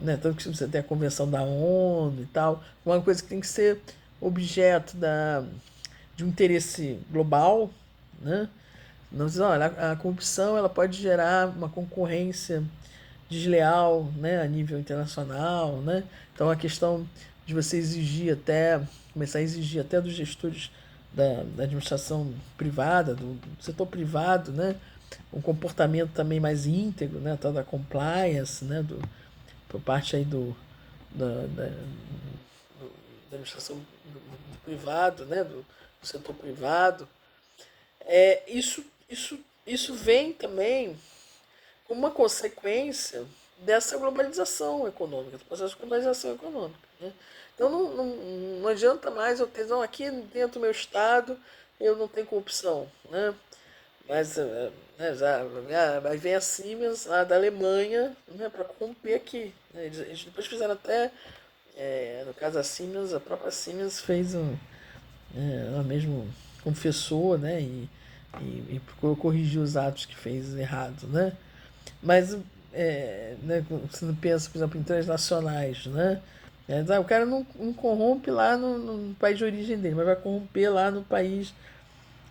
né, tanto que você tem a Convenção da ONU e tal, uma coisa que tem que ser objeto de um interesse global, né? Não diz, olha, a corrupção ela pode gerar uma concorrência desleal, né, a nível internacional, né? Então a questão de você exigir até começar a exigir até dos gestores da administração privada, do setor privado, né, um comportamento também mais íntegro, né, tal da compliance, né, por parte aí da administração do privado, né, do setor privado. Isso vem também como uma consequência dessa globalização econômica, do processo de globalização econômica. Né? Então não adianta mais eu ter, não, aqui dentro do meu estado eu não tenho corrupção. Né? Mas né, aí vem a Siemens lá da Alemanha, né, para corromper aqui. Né? Eles depois fizeram até, no caso da Siemens, a própria Siemens fez ela mesmo confessou, né, e procurou corrigir os atos que fez errado, né? Mas né, você não pensa, por exemplo, em transnacionais, né? O cara não corrompe lá no país de origem dele, mas vai corromper lá no país,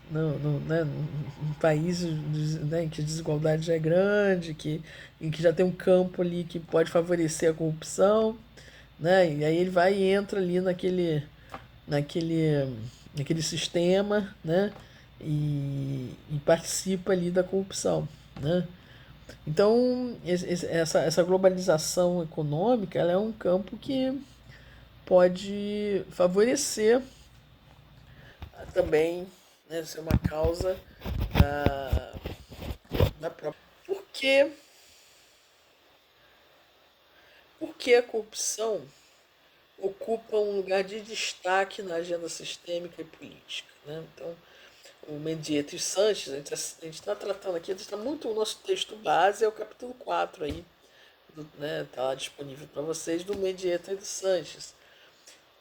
né, um país, né, em que a desigualdade já é grande, em que já tem um campo ali que pode favorecer a corrupção, né? E aí ele vai e entra ali naquele, naquele sistema, né? E participa ali da corrupção, né? Então, essa globalização econômica ela é um campo que pode favorecer também, né, ser uma causa da, da própria. Porque a corrupção ocupa um lugar de destaque na agenda sistêmica e política. Né? Então, o Mendieta e Sanches, a gente está tratando aqui, está muito o nosso texto base, é o capítulo 4 aí, né, tá lá disponível para vocês, do Mendieta e do Sanches.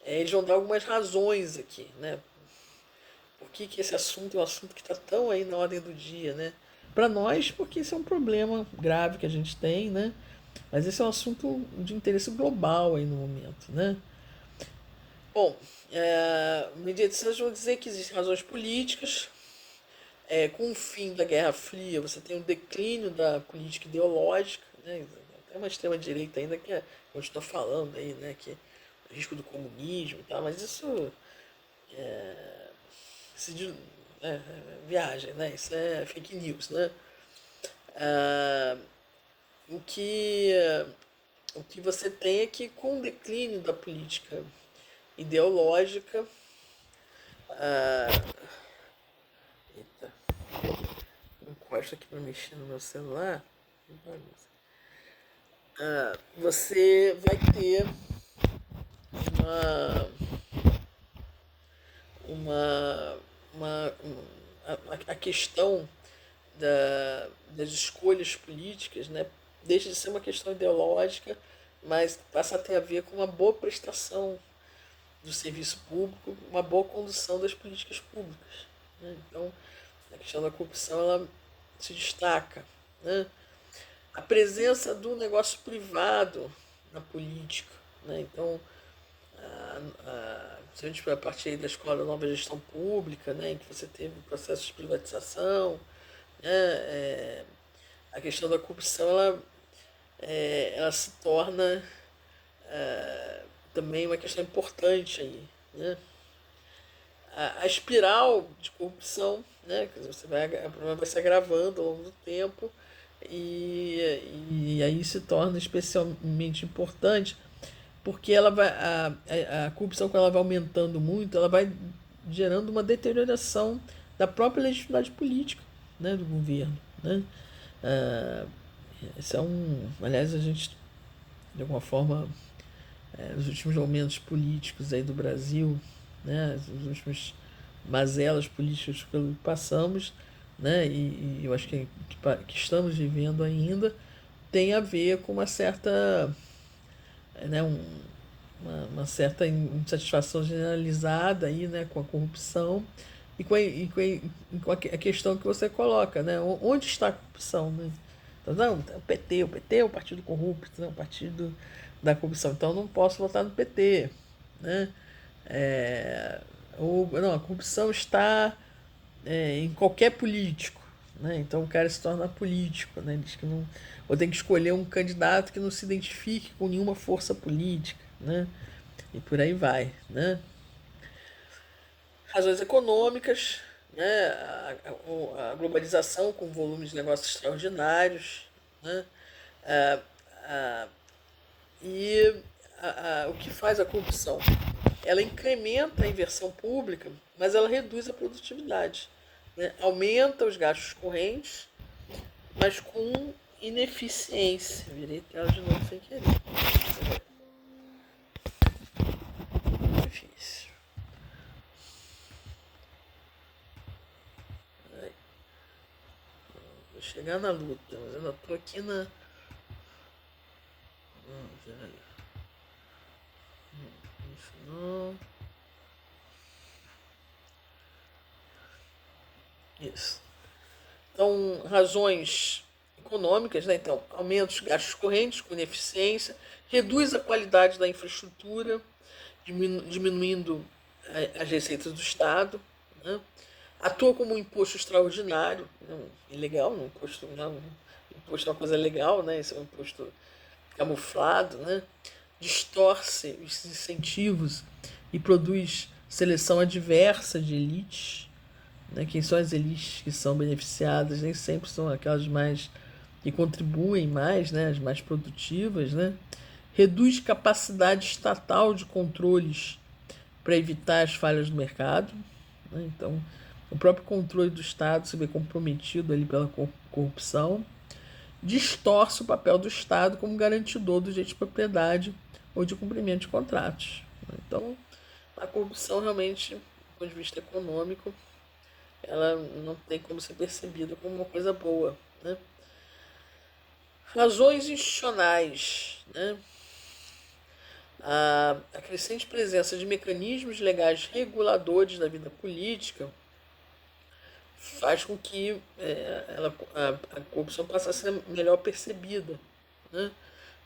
Eles vão dar algumas razões aqui, né? Por que esse assunto é um assunto que está tão aí na ordem do dia, né? Para nós, porque esse é um problema grave que a gente tem, né? Mas esse é um assunto de interesse global aí no momento, né? Bom, Mendieta e Sanches vão dizer que existem razões políticas. Com o fim da Guerra Fria, você tem um declínio da política ideológica, né? Até uma extrema-direita ainda que continua falando aí, né? Que o risco do comunismo e tal, mas isso se viagem, né? Isso é fake news, né? O que, o que você tem é que com o declínio da política ideológica, eita, encosto aqui para mexer no meu celular, você vai ter uma, uma a questão das escolhas políticas, né, deixa de ser uma questão ideológica, mas passa a ter a ver com uma boa prestação do serviço público, uma boa condução das políticas públicas. Né? Então, a questão da corrupção ela se destaca. Né? A presença do negócio privado na política. Né? Então, se a gente a partir da escola da nova gestão pública, né, em que você teve o processo de privatização, né, a questão da corrupção ela se torna também uma questão importante aí, né? A espiral de corrupção, né? Quer dizer, o problema vai se agravando ao longo do tempo e aí se torna especialmente importante porque ela vai a corrupção, quando ela vai aumentando muito, ela vai gerando uma deterioração da própria legitimidade política, né, do governo, né? Esse é aliás, a gente, de alguma forma, nos últimos momentos políticos aí do Brasil, né, os últimos mazelas políticas pelo que passamos, né, e eu acho que estamos vivendo ainda, tem a ver com uma certa, né, uma certa insatisfação generalizada aí, né, com a corrupção e com a questão que você coloca, né, onde está a corrupção, né? Então, não, o PT é o partido corrupto, né, o partido da corrupção, então eu não posso votar no PT, né? Não, a corrupção está em qualquer político, né? Então o cara se torna político, né? Diz que não, ou tem que escolher um candidato que não se identifique com nenhuma força política, né? E por aí vai, né? Razões econômicas, né? A globalização com volumes de negócios extraordinários, né? Ah, ah, e o que faz a corrupção? Ela incrementa a inversão pública, mas ela reduz a produtividade, né? Aumenta os gastos correntes, mas com ineficiência. Virei tela de novo sem querer. Difícil. Vou chegar na luta, mas eu ainda tô aqui na. Isso não. Isso. Então, razões econômicas, né? Então, aumenta os gastos correntes com ineficiência, reduz a qualidade da infraestrutura, diminuindo as receitas do Estado, né? Atua como um imposto extraordinário, não, ilegal, não, imposto é uma coisa legal, né? Isso é um imposto camuflado, né? Distorce os incentivos e produz seleção adversa de elites, né? Quem são as elites que são beneficiadas nem sempre são aquelas mais que contribuem mais, né? As mais produtivas, né? Reduz capacidade estatal de controles para evitar as falhas do mercado, né? Então, o próprio controle do Estado se vê comprometido ali pela corrupção, distorce o papel do Estado como garantidor do direito de propriedade ou de cumprimento de contratos. Então, a corrupção realmente, do ponto de vista econômico, ela não tem como ser percebida como uma coisa boa, né? Razões institucionais, né? A crescente presença de mecanismos legais reguladores da vida política faz com que a corrupção passe a ser melhor percebida, né?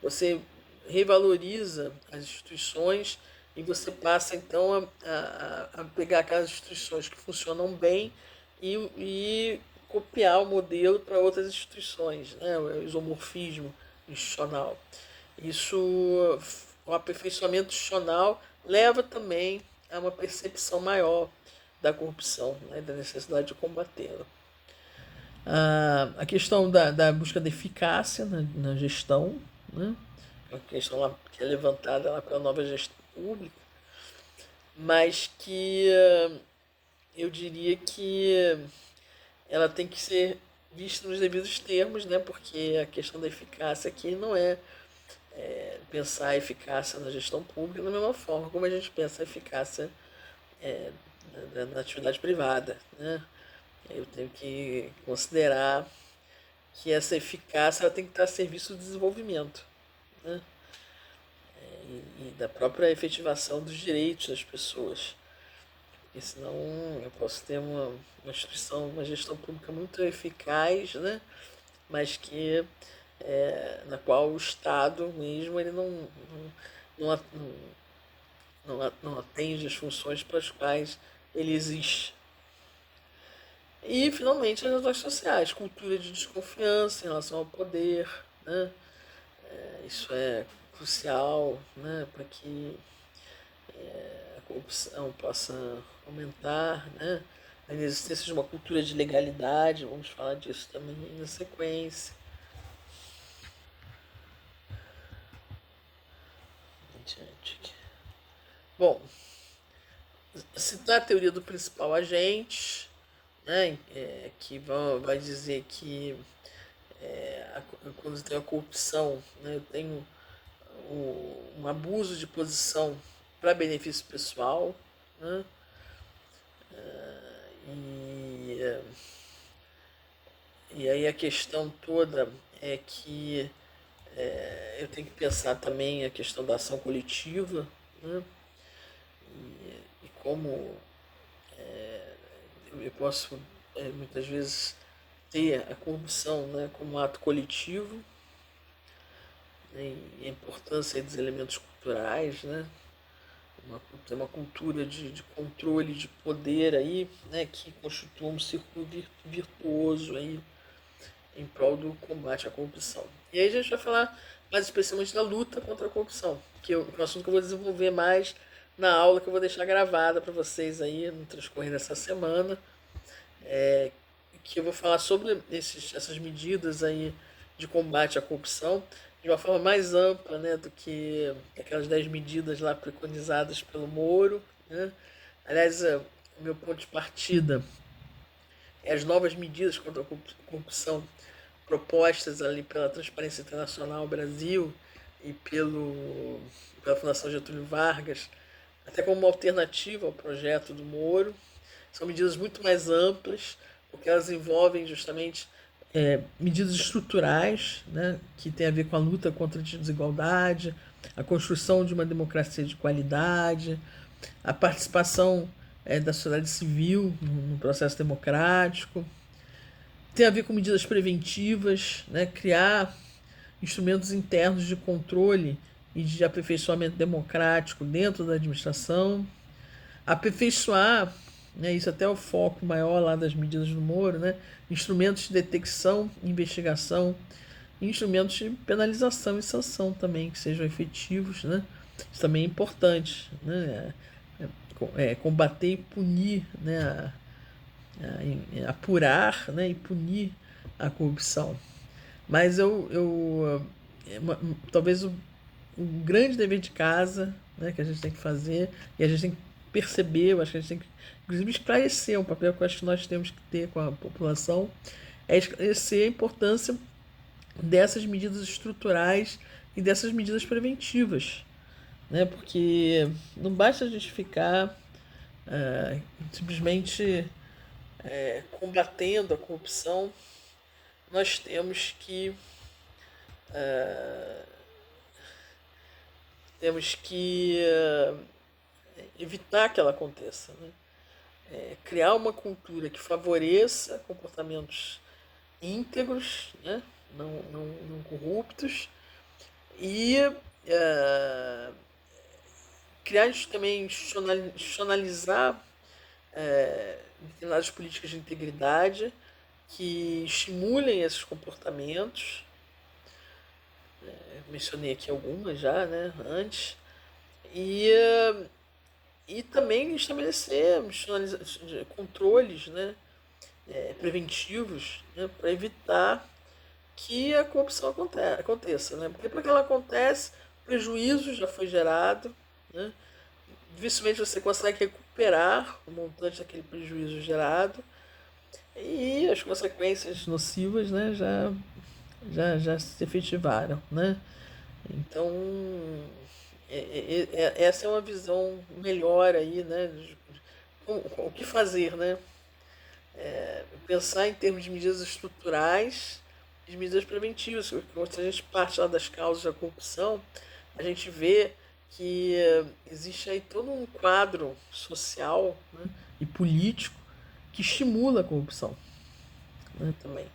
Você revaloriza as instituições e você passa então a pegar aquelas instituições que funcionam bem e copiar o modelo para outras instituições, né? O isomorfismo institucional. Isso, o aperfeiçoamento institucional leva também a uma percepção maior da corrupção, né? Da necessidade de combatê-la. A questão da busca da eficácia na gestão, né? A questão lá, que é levantada lá pela nova gestão pública, mas que eu diria que ela tem que ser vista nos devidos termos, né? Porque a questão da eficácia aqui não é pensar a eficácia na gestão pública da mesma forma como a gente pensa a eficácia na atividade privada, né? Eu tenho que considerar que essa eficácia ela tem que estar a serviço do desenvolvimento, né? E da própria efetivação dos direitos das pessoas. Porque senão eu posso ter uma instituição, uma gestão pública muito eficaz, né? Mas que na qual o Estado mesmo ele não, não atende as funções para as quais ele existe. E, finalmente, as razões sociais, cultura de desconfiança em relação ao poder, né? Isso é crucial, né? Para que a corrupção possa aumentar, né? A existência de uma cultura de legalidade, vamos falar disso também na sequência. Bom, citar a teoria do principal agente, né, que vai dizer que quando eu tenho a corrupção, né, eu tenho um abuso de posição para benefício pessoal, né, e, e aí a questão toda é que eu tenho que pensar também a questão da ação coletiva, né, e como eu posso muitas vezes ter a corrupção, né, como um ato coletivo, né, e a importância dos elementos culturais, né, uma cultura de controle de poder aí, né, que constitua um círculo virtuoso aí em prol do combate à corrupção. E aí a gente vai falar mais especialmente da luta contra a corrupção, que é um assunto que eu vou desenvolver mais na aula que eu vou deixar gravada para vocês aí no transcorrer dessa semana, que eu vou falar sobre essas medidas aí de combate à corrupção de uma forma mais ampla, né, do que aquelas 10 medidas lá preconizadas pelo Moro, né? Aliás, o meu ponto de partida é as novas medidas contra a corrupção propostas ali pela Transparência Internacional Brasil e pela Fundação Getúlio Vargas, até como uma alternativa ao projeto do Moro. São medidas muito mais amplas, porque elas envolvem justamente medidas estruturais, né, que tem a ver com a luta contra a desigualdade, a construção de uma democracia de qualidade, a participação da sociedade civil no processo democrático. Tem a ver com medidas preventivas, né, criar instrumentos internos de controle e de aperfeiçoamento democrático dentro da administração, aperfeiçoar, né, isso até é o foco maior lá das medidas do Moro, né, instrumentos de detecção, investigação, instrumentos de penalização e sanção também, que sejam efetivos, né, isso também é importante, né, combater e punir, né, apurar, né, e punir a corrupção. Mas talvez o grande dever de casa, né, que a gente tem que fazer, e a gente tem que perceber, eu acho que a gente tem que, inclusive, esclarecer um papel que eu acho que nós temos que ter com a população, é esclarecer a importância dessas medidas estruturais e dessas medidas preventivas, né, porque não basta a gente ficar simplesmente combatendo a corrupção, nós temos que evitar que ela aconteça, né? Criar uma cultura que favoreça comportamentos íntegros, né? Não corruptos, e criar também, institucionalizar determinadas políticas de integridade que estimulem esses comportamentos. Mencionei aqui algumas já, né, antes. E também estabelecer controles, né, preventivos, né, para evitar que a corrupção aconteça. Né? Porque para que ela acontece, prejuízo já foi gerado, né? Dificilmente você consegue recuperar o montante daquele prejuízo gerado e as consequências nocivas, né, já se efetivaram. Né? Então, essa é uma visão melhor aí, né, de o que fazer, né? Pensar em termos de medidas estruturais e de medidas preventivas. Quando a gente parte lá das causas da corrupção, a gente vê que existe aí todo um quadro social, né, e político que estimula a corrupção, né, também.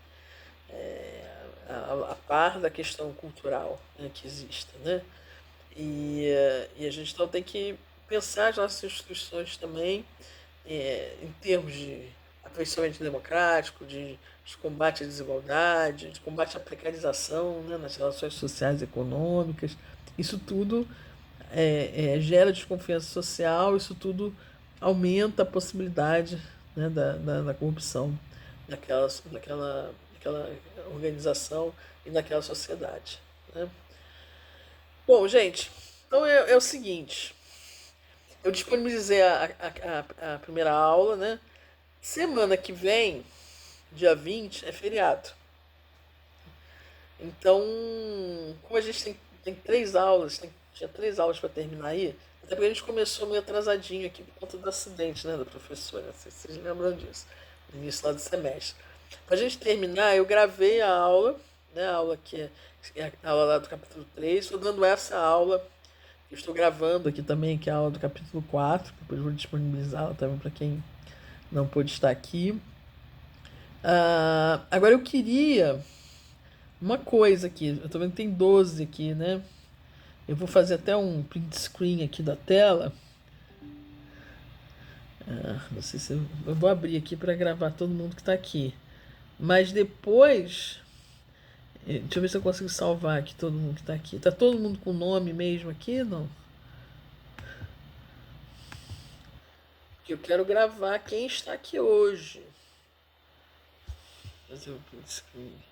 A par da questão cultural, né, que existe. Né? E a gente então tem que pensar as nossas instituições também em termos de aperfeiçoamento democrático, de combate à desigualdade, de combate à precarização, né, nas relações sociais e econômicas. Isso tudo gera desconfiança social, isso tudo aumenta a possibilidade, né, da corrupção daquela organização e naquela sociedade. Né? Bom, gente, então é o seguinte, eu disponibilizei a primeira aula, né? Semana que vem, dia 20, é feriado. Então, como a gente tem 3 aulas, tinha 3 aulas para terminar aí, até porque a gente começou meio atrasadinho aqui por conta do acidente, né, da professora, não sei se vocês lembram disso, no início lá do semestre. Para a gente terminar, eu gravei a aula, né, a aula que é a aula lá do capítulo 3, estou dando essa aula, eu estou gravando aqui também, que é a aula do capítulo 4, depois vou disponibilizá-la também para quem não pôde estar aqui. Agora eu queria uma coisa aqui, eu tô vendo que tem 12 aqui, né? Eu vou fazer até um print screen aqui da tela. Não sei se eu vou abrir aqui para gravar todo mundo que está aqui. Mas depois, deixa eu ver se eu consigo salvar aqui todo mundo que está aqui. Tá todo mundo com nome mesmo aqui, não? Porque eu quero gravar quem está aqui hoje. Fazer o print screen.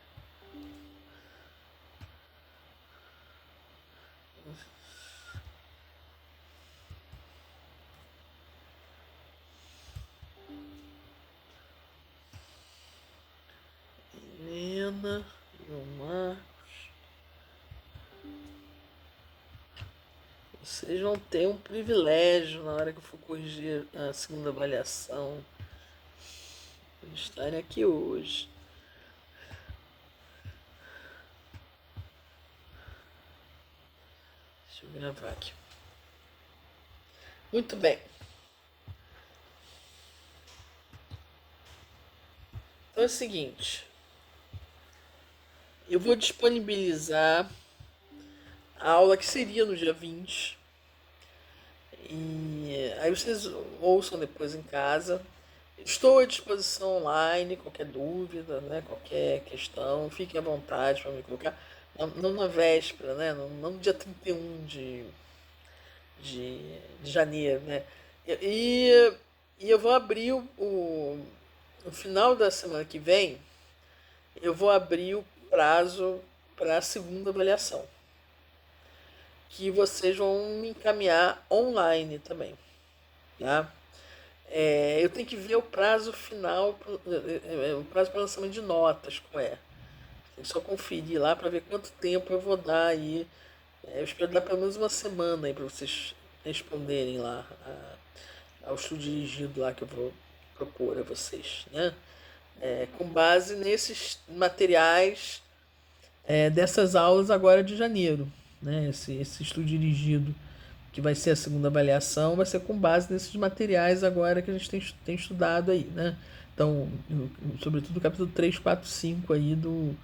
Helena, Leomar. Vocês vão ter um privilégio na hora que eu for corrigir a segunda avaliação. Por estarem aqui hoje. Deixa eu gravar aqui. Muito bem. Então é o seguinte. Eu vou disponibilizar a aula que seria no dia 20. E aí vocês ouçam depois em casa. Estou à disposição online, qualquer dúvida, né, qualquer questão, fiquem à vontade para me colocar. Não na véspera, né, não no dia 31 de janeiro. Né, e, e eu vou abrir no final da semana que vem, eu vou abrir o prazo para a segunda avaliação, que vocês vão me encaminhar online também, tá? Eu tenho que ver o prazo final, o prazo para lançamento de notas, qual é. Tem que só conferir lá para ver quanto tempo eu vou dar aí. Eu espero dar pelo menos uma semana aí para vocês responderem lá ao estudo dirigido lá que eu vou propor a vocês, né? Com base nesses materiais dessas aulas agora de janeiro, né? Esse estudo dirigido que vai ser a segunda avaliação, vai ser com base nesses materiais agora que a gente tem estudado aí, né? Então, sobretudo o capítulo 3, 4, 5 aí do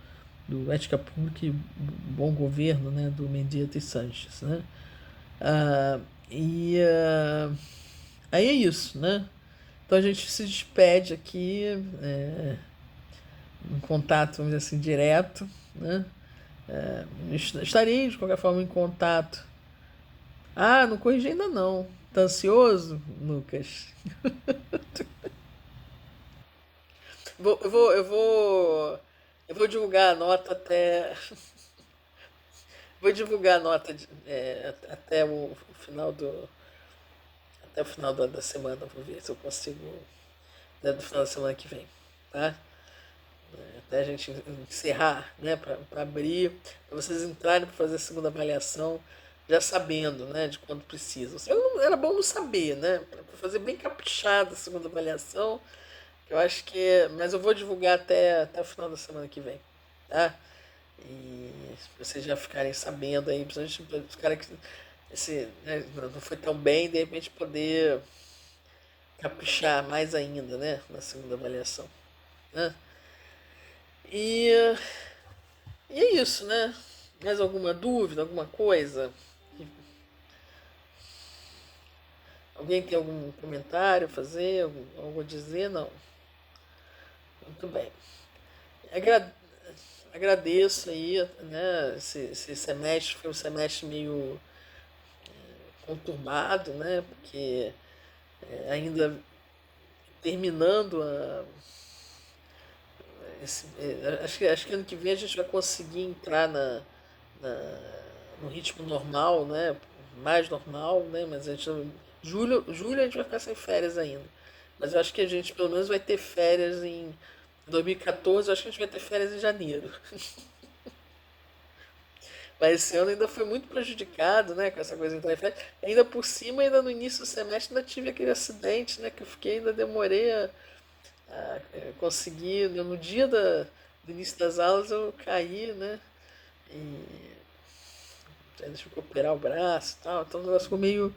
Ética Pública e Bom Governo, né? Do Mendieta e Sanches, né? Ah, e aí é isso, né? Então a gente se despede aqui, em contato, vamos dizer assim, direto, né? Estarei de qualquer forma em contato. Não corrigi ainda não. Tá ansioso, Lucas? Eu vou divulgar a nota até. Vou divulgar a nota até o final do. Até o final da semana. Vou ver se eu consigo. Né, do final da semana que vem. Tá? Até a gente encerrar, né? Para abrir. Para vocês entrarem para fazer a segunda avaliação. Já sabendo, né? De quanto precisam. Era bom não saber, né? Para fazer bem caprichada a segunda avaliação. Eu acho que. Mas eu vou divulgar até o final da semana que vem. Tá? E vocês já ficarem sabendo aí, principalmente os caras que né, não foi tão bem, de repente poder caprichar mais ainda, né? Na segunda avaliação. Né? E, e é isso, né? Mais alguma dúvida, alguma coisa? Alguém tem algum comentário a fazer? Algo a dizer? Não. Muito bem. Agradeço aí, né? Esse semestre foi um semestre meio conturbado, né? Porque ainda terminando acho que ano que vem a gente vai conseguir entrar no ritmo normal, né? Mais normal, né? Mas a gente julho a gente vai ficar sem férias ainda. Mas eu acho que a gente pelo menos vai ter férias em 2014, eu acho que a gente vai ter férias em janeiro. Mas esse ano ainda foi muito prejudicado, né, com essa coisa de férias. Ainda por cima, ainda no início do semestre, ainda tive aquele acidente, né, que eu fiquei, ainda demorei a conseguir. No dia do início das aulas eu caí, né, e ainda tive que operar o braço e tal. Então o negócio ficou meio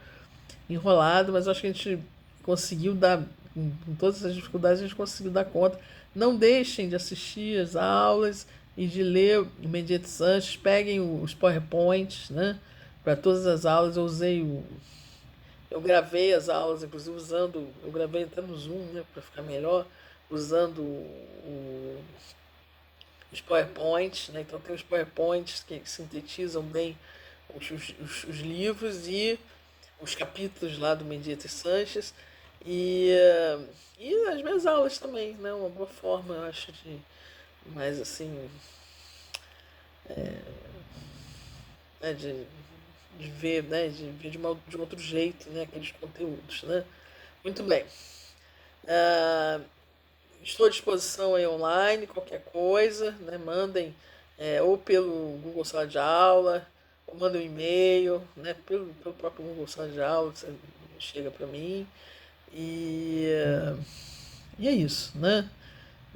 enrolado, mas eu acho que a gente conseguiu dar, com todas as dificuldades, a gente conseguiu dar conta. Não deixem de assistir as aulas e de ler o Mendieta Sanches, peguem os PowerPoints, né? Para todas as aulas, eu gravei as aulas, inclusive usando, eu gravei até no Zoom, né, para ficar melhor, usando os PowerPoints, né? Então tem os PowerPoints que sintetizam bem os livros e os capítulos lá do Mendieta Sanches e as minhas aulas também, né? Uma boa forma, eu acho, de mais assim, né? De ver, né? De ver de um outro jeito, né? Aqueles conteúdos, né? Muito bem. Ah, estou à disposição aí online, qualquer coisa, né? Mandem ou pelo Google Sala de Aula, ou mandem um e-mail, né? Pelo próprio Google Sala de Aula, você chega para mim. E é isso, né?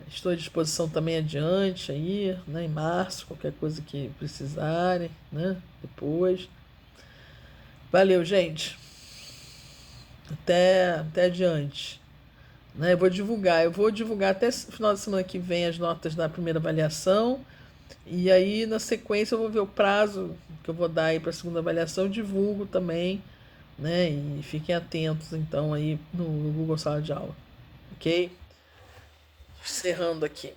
Estou à disposição também adiante aí, né? Em março, qualquer coisa que precisarem, né? Depois. Valeu, gente. Até adiante. Né? Eu vou divulgar até o final da semana que vem as notas da primeira avaliação. E aí, na sequência, eu vou ver o prazo que eu vou dar aí para a segunda avaliação. Eu divulgo também, né? E fiquem atentos, então, aí no Google Sala de Aula. Ok? Encerrando aqui.